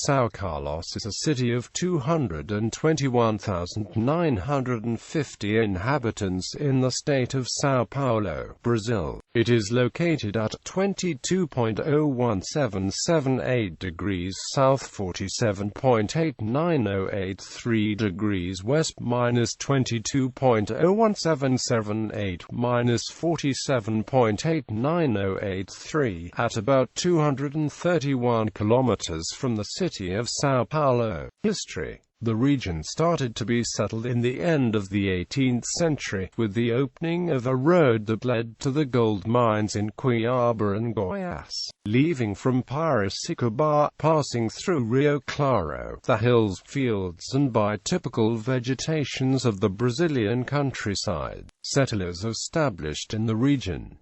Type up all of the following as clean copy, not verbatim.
São Carlos is a city of 221,950 inhabitants in the state of São Paulo, Brazil. It is located at 22.01778 degrees south, 47.89083 degrees west, minus 22.01778, minus 47.89083, at about 231 kilometers from the city of São Paulo. History. The region started to be settled in the end of the 18th century, with the opening of a road that led to the gold mines in Cuiabá and Goiás. Leaving from Piracicaba, passing through Rio Claro, the hills, fields and by typical vegetations of the Brazilian countryside, settlers established in the region.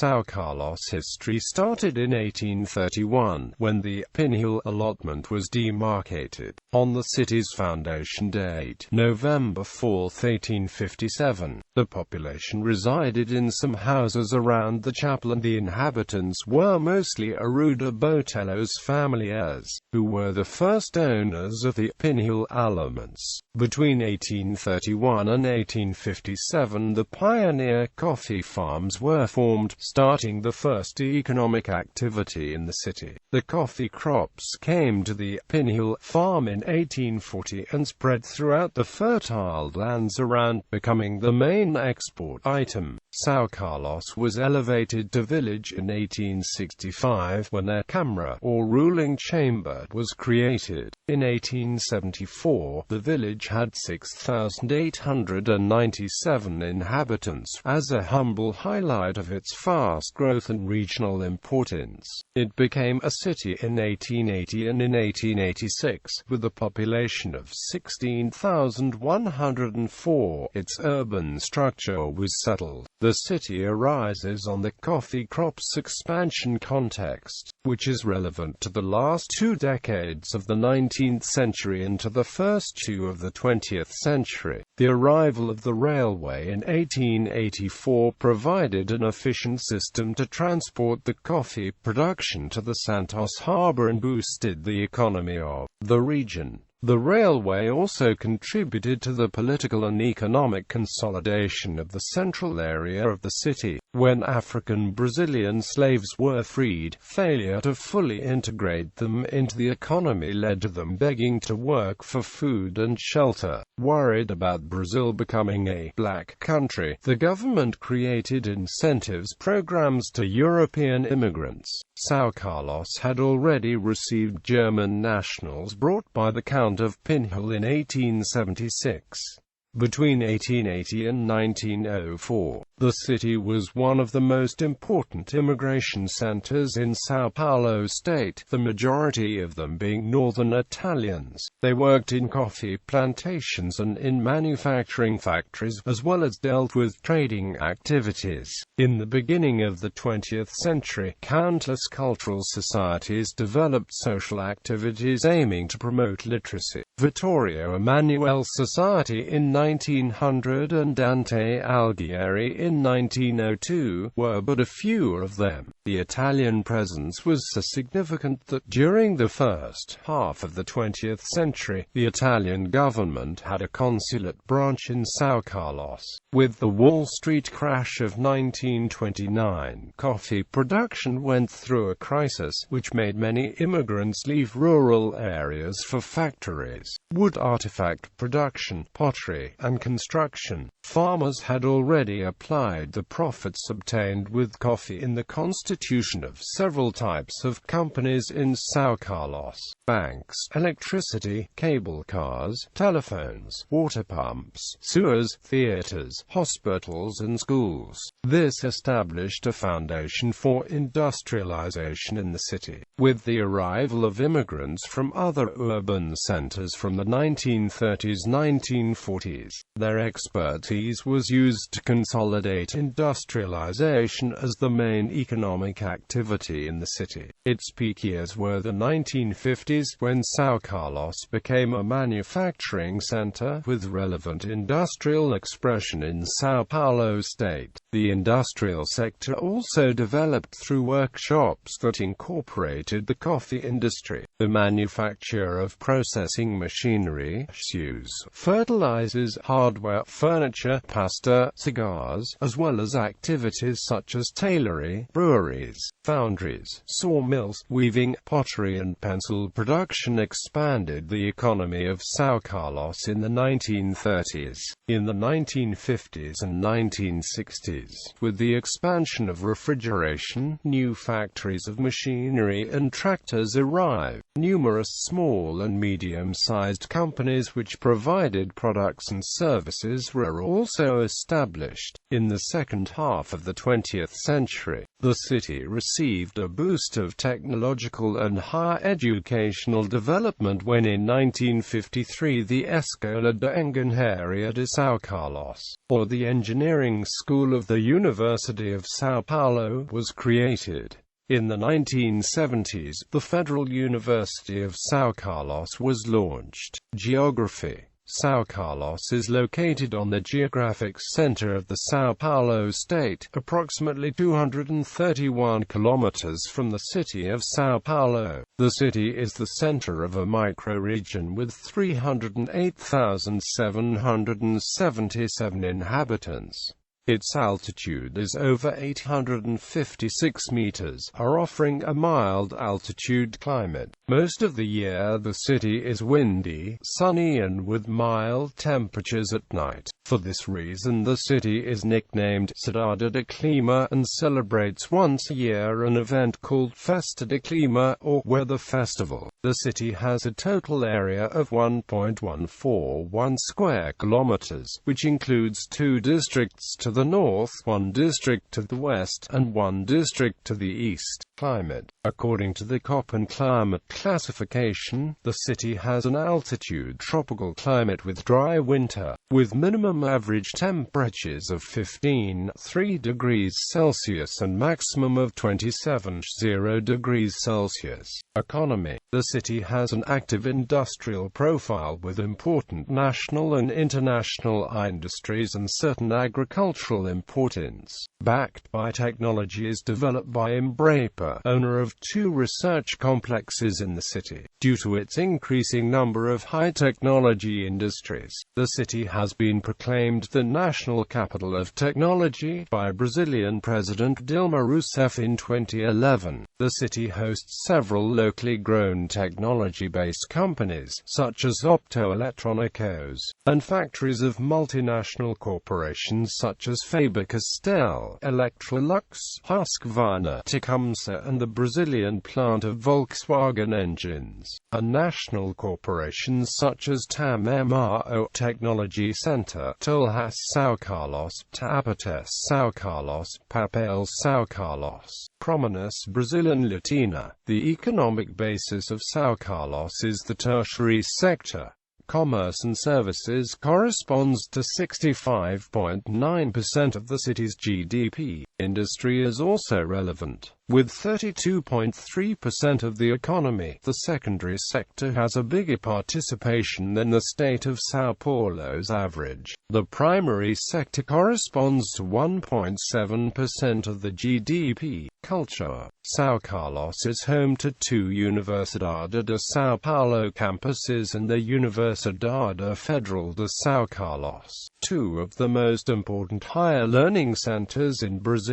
São Carlos history started in 1831, when the Pinhel allotment was demarcated. On the city's foundation date, November 4, 1857, the population resided in some houses around the chapel, and the inhabitants were mostly Arruda Botelho's familiars, who were the first owners of the Pinhel allotments. Between 1831 and 1857, the pioneer coffee farms were formed, starting the first economic activity in the city. The coffee crops came to the Pinhel farm in 1840 and spread throughout the fertile lands around, becoming the main export item. São Carlos was elevated to village in 1865, when a Câmara, or ruling chamber, was created. In 1874, the village had 6,897 inhabitants, as a humble highlight of its fast growth and regional importance. It became a city in 1880 and in 1886, with a population of 16,104. Its urban structure was settled. The city arises on the coffee crop's expansion context, which is relevant to the last 2 decades of the 19th century and to the first 2 of the 20th century. The arrival of the railway in 1884 provided an efficient system to transport the coffee production to the Santos harbor and boosted the economy of the region. The railway also contributed to the political and economic consolidation of the central area of the city. When African Brazilian slaves were freed, failure to fully integrate them into the economy led to them begging to work for food and shelter. Worried about Brazil becoming a black country, the government created incentives programs to European immigrants. São Carlos had already received German nationals brought by the Count of Pinhel in 1876. Between 1880 and 1904, the city was one of the most important immigration centers in São Paulo state, the majority of them being northern Italians. They worked in coffee plantations and in manufacturing factories, as well as dealt with trading activities. In the beginning of the 20th century, countless cultural societies developed social activities aiming to promote literacy. Vittorio Emanuele Society in 1900 and Dante Alighieri in 1902 were but a few of them. The Italian presence was so significant that during the first half of the 20th century, the Italian government had a consulate branch in São Carlos. With the Wall Street crash of 1929, coffee production went through a crisis, which made many immigrants leave rural areas for factories, wood artifact production, pottery, and construction. Farmers had already applied the profits obtained with coffee in the constitution of several types of companies in São Carlos: banks, electricity, cable cars, telephones, water pumps, sewers, theaters, hospitals and schools. This established a foundation for industrialization in the city. With the arrival of immigrants from other urban centers from the 1930s-1940s, their expertise was used to consolidate industrialization as the main economic economic activity in the city. Its peak years were the 1950s, when São Carlos became a manufacturing center, with relevant industrial expression in São Paulo state. The industrial sector also developed through workshops that incorporated the coffee industry, the manufacture of processing machinery, shoes, fertilizers, hardware, furniture, pasta, cigars, as well as activities such as tailoring, breweries, foundries, sawmills, weaving, pottery and pencil production expanded the economy of São Carlos in the 1930s. In the 1950s and 1960s, with the expansion of refrigeration, new factories of machinery and tractors arrived. Numerous small and medium-sized companies which provided products and services were also established. In the second half of the 20th century, the city received a boost of technological and higher educational development when in 1953 the Escola de Engenharia de São Carlos, or the Engineering School of the University of São Paulo, was created. In the 1970s, the Federal University of São Carlos was launched. Geography. São Carlos is located on the geographic center of the São Paulo state, approximately 231 kilometers from the city of São Paulo. The city is the center of a microregion with 308,777 inhabitants. Its altitude is over 856 meters, offering a mild altitude climate. Most of the year the city is windy, sunny and with mild temperatures at night. For this reason the city is nicknamed Cidade de Clima and celebrates once a year an event called Festa de Clima, or Weather Festival. The city has a total area of 1.141 square kilometers, which includes 2 districts to the north, 1 district to the west, and 1 district to the east. Climate. According to the Köppen climate classification, the city has an altitude tropical climate with dry winter, with minimum average temperatures of 15.3 degrees Celsius and maximum of 27.0 degrees Celsius. Economy. The city has an active industrial profile with important national and international industries and certain agricultural importance. Backed by technologies developed by Embrapa, owner of 2 research complexes in the city. Due to its increasing number of high-technology industries, the city has been proclaimed the national capital of technology by Brazilian President Dilma Rousseff in 2011. The city hosts several locally grown technology-based companies, such as Optoelectronicos, and factories of multinational corporations such as Faber-Castell, Electrolux, Husqvarna, Tecumseh and the Brazilian plant of Volkswagen engines, and national corporations such as TAM-MRO Technology Center, Tolhas São Carlos, Tapetes São Carlos, Papel São Carlos, Prominus Brazilian Latina. The economic basis of São Carlos is the tertiary sector. Commerce and services corresponds to 65.9% of the city's GDP. Industry is also relevant, with 32.3% of the economy. The secondary sector has a bigger participation than the state of São Paulo's average. The primary sector corresponds to 1.7% of the GDP. Culture. São Carlos is home to 2 Universidade de São Paulo campuses and the Universidade Federal de São Carlos, 2 of the most important higher learning centers in Brazil.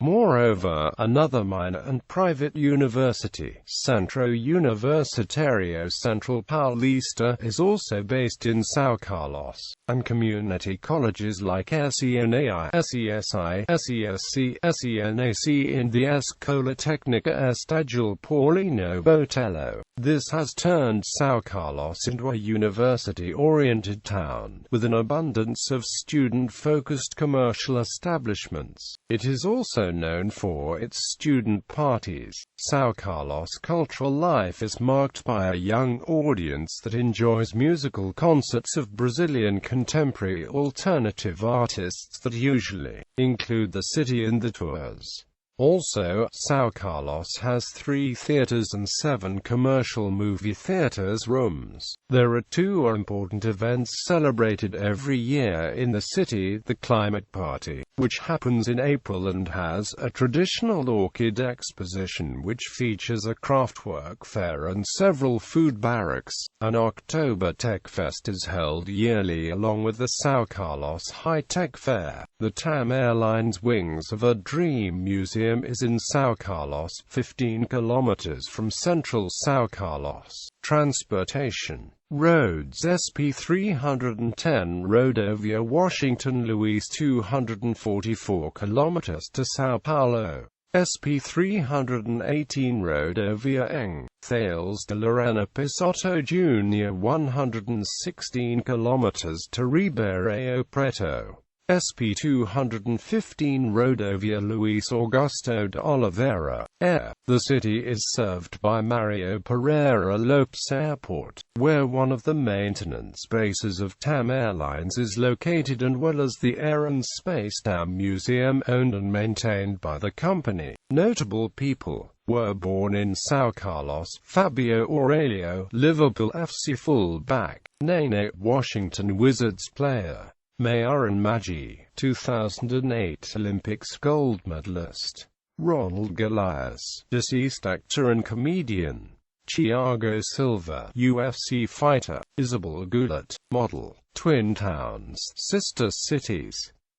Moreover, another minor and private university, Centro Universitário Central Paulista, is also based in São Carlos, and community colleges like SENAI, SESI, SESC, SENAC and the Escola Técnica Estadual Paulino Botelho. This has turned São Carlos into a university-oriented town, with an abundance of student-focused commercial establishments. It is also known for its student parties. São Carlos' cultural life is marked by a young audience that enjoys musical concerts of Brazilian contemporary alternative artists that usually include the city in the tours. Also, São Carlos has 3 theaters and 7 commercial movie theaters rooms. There are 2 important events celebrated every year in the city: the Climate Party, which happens in April and has a traditional orchid exposition which features a craftwork fair and several food barracks. An October Tech Fest is held yearly along with the São Carlos High Tech Fair. The TAM Airlines Wings of a Dream Museum is in São Carlos, 15 kilometers from central São Carlos. Transportation. Roads: SP 310 Rodovia Washington Luiz 244 kilometers to São Paulo. SP 318 Rodovia Eng, Thales de Lorena Pisotto Jr. 116 kilometers to Ribeirão Preto. SP 215 Rodovia Luiz Augusto de Oliveira. Air. The city is served by Mario Pereira Lopes Airport, where one of the maintenance bases of TAM Airlines is located, and well as the Air and Space TAM Museum, owned and maintained by the company. Notable people were born in São Carlos: Fabio Aurelio, Liverpool FC fullback; Nene, Washington Wizards player; Mayaran Maggi, 2008 Olympics gold medalist; Ronald Golias, deceased actor and comedian; Thiago Silva, UFC fighter; Isabel Goulet, model; Twin Towns, sister cities: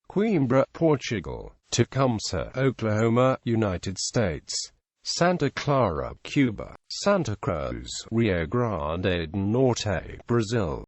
Coimbra, Portugal; Tecumseh, Oklahoma, United States; Santa Clara, Cuba; Santa Cruz, Rio Grande do Norte, Brazil.